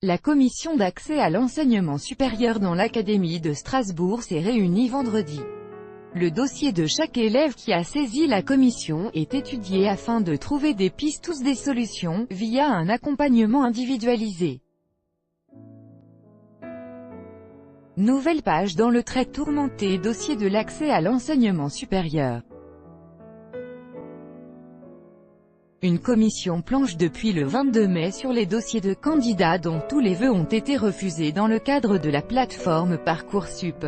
La commission d'accès à l'enseignement supérieur dans l'Académie de Strasbourg s'est réunie vendredi. Le dossier de chaque élève qui a saisi la commission est étudié afin de trouver des pistes ou des solutions, via un accompagnement individualisé. Nouvelle page dans le très tourmenté dossier de l'accès à l'enseignement supérieur. Une commission planche depuis le 22 mai sur les dossiers de candidats dont tous les vœux ont été refusés dans le cadre de la plateforme Parcoursup.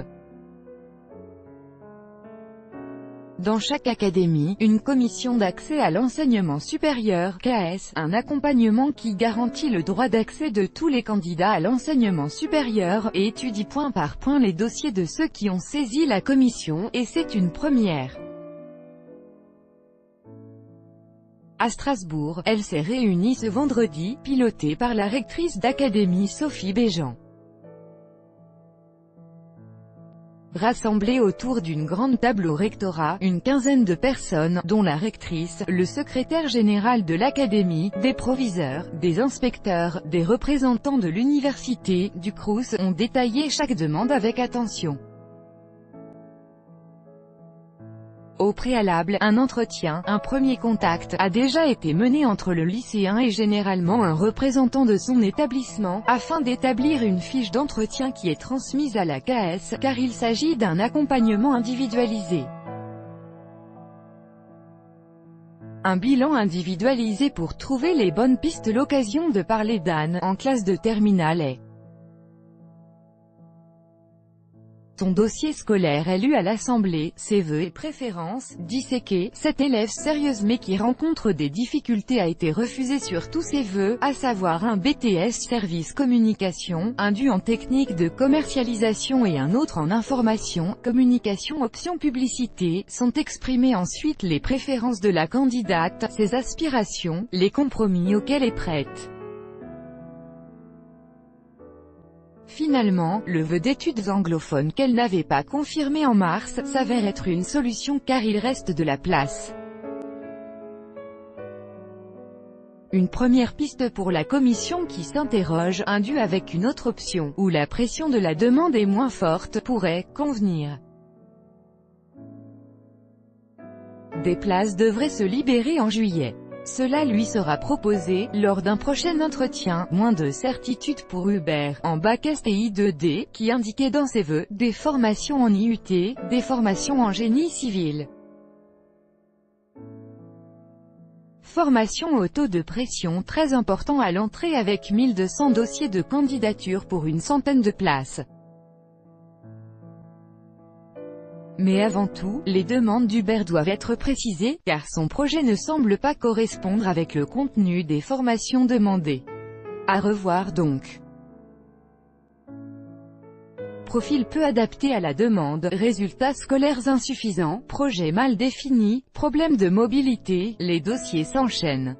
Dans chaque académie, une commission d'accès à l'enseignement supérieur (CAES), un accompagnement qui garantit le droit d'accès de tous les candidats à l'enseignement supérieur, et étudie point par point les dossiers de ceux qui ont saisi la commission, et c'est une première. À Strasbourg, elle s'est réunie ce vendredi, pilotée par la rectrice d'académie Sophie Béjean. Rassemblées autour d'une grande table au rectorat, une quinzaine de personnes, dont la rectrice, le secrétaire général de l'académie, des proviseurs, des inspecteurs, des représentants de l'université, du Crous, ont détaillé chaque demande avec attention. Au préalable, un entretien, un premier contact, a déjà été mené entre le lycéen et généralement un représentant de son établissement, afin d'établir une fiche d'entretien qui est transmise à la CAES, car il s'agit d'un accompagnement individualisé. Un bilan individualisé pour trouver les bonnes pistes. L'occasion de parler d'Anne, en classe de terminale est son dossier scolaire est lu à l'Assemblée, ses vœux et préférences, disséqués. Cette élève sérieuse mais qui rencontre des difficultés a été refusée sur tous ses vœux, à savoir un BTS service communication, un DU en technique de commercialisation et un autre en information, communication option publicité. Sont exprimées ensuite les préférences de la candidate, ses aspirations, les compromis auxquels elle est prête. Finalement, le vœu d'études anglophones qu'elle n'avait pas confirmé en mars, s'avère être une solution car il reste de la place. Une première piste pour la commission qui s'interroge, un DU avec une autre option, où la pression de la demande est moins forte, pourrait convenir. Des places devraient se libérer en juillet. Cela lui sera proposé, lors d'un prochain entretien. Moins de certitude pour Hubert, en bac STI 2D, qui indiquait dans ses vœux, des formations en IUT, des formations en génie civil. Formation au taux de pression très important à l'entrée avec 1200 dossiers de candidature pour une centaine de places. Mais avant tout, les demandes d'Hubert doivent être précisées, car son projet ne semble pas correspondre avec le contenu des formations demandées. À revoir donc. Profil peu adapté à la demande, résultats scolaires insuffisants, projet mal défini, problème de mobilité, les dossiers s'enchaînent.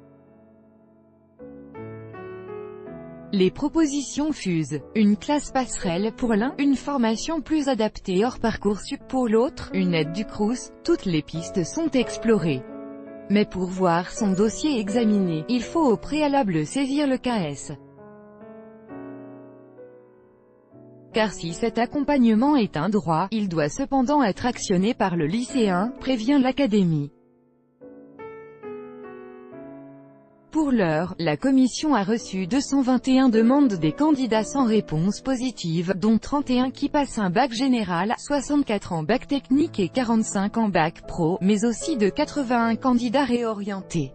Les propositions fusent. Une classe passerelle pour l'un, une formation plus adaptée hors Parcoursup pour l'autre, une aide du Crous. Toutes les pistes sont explorées. Mais pour voir son dossier examiné, il faut au préalable saisir le CAES. Car si cet accompagnement est un droit, il doit cependant être actionné par le lycéen, prévient l'académie. Pour l'heure, la commission a reçu 221 demandes des candidats sans réponse positive, dont 31 qui passent un bac général, 64 en bac technique et 45 en bac pro, mais aussi de 81 candidats réorientés.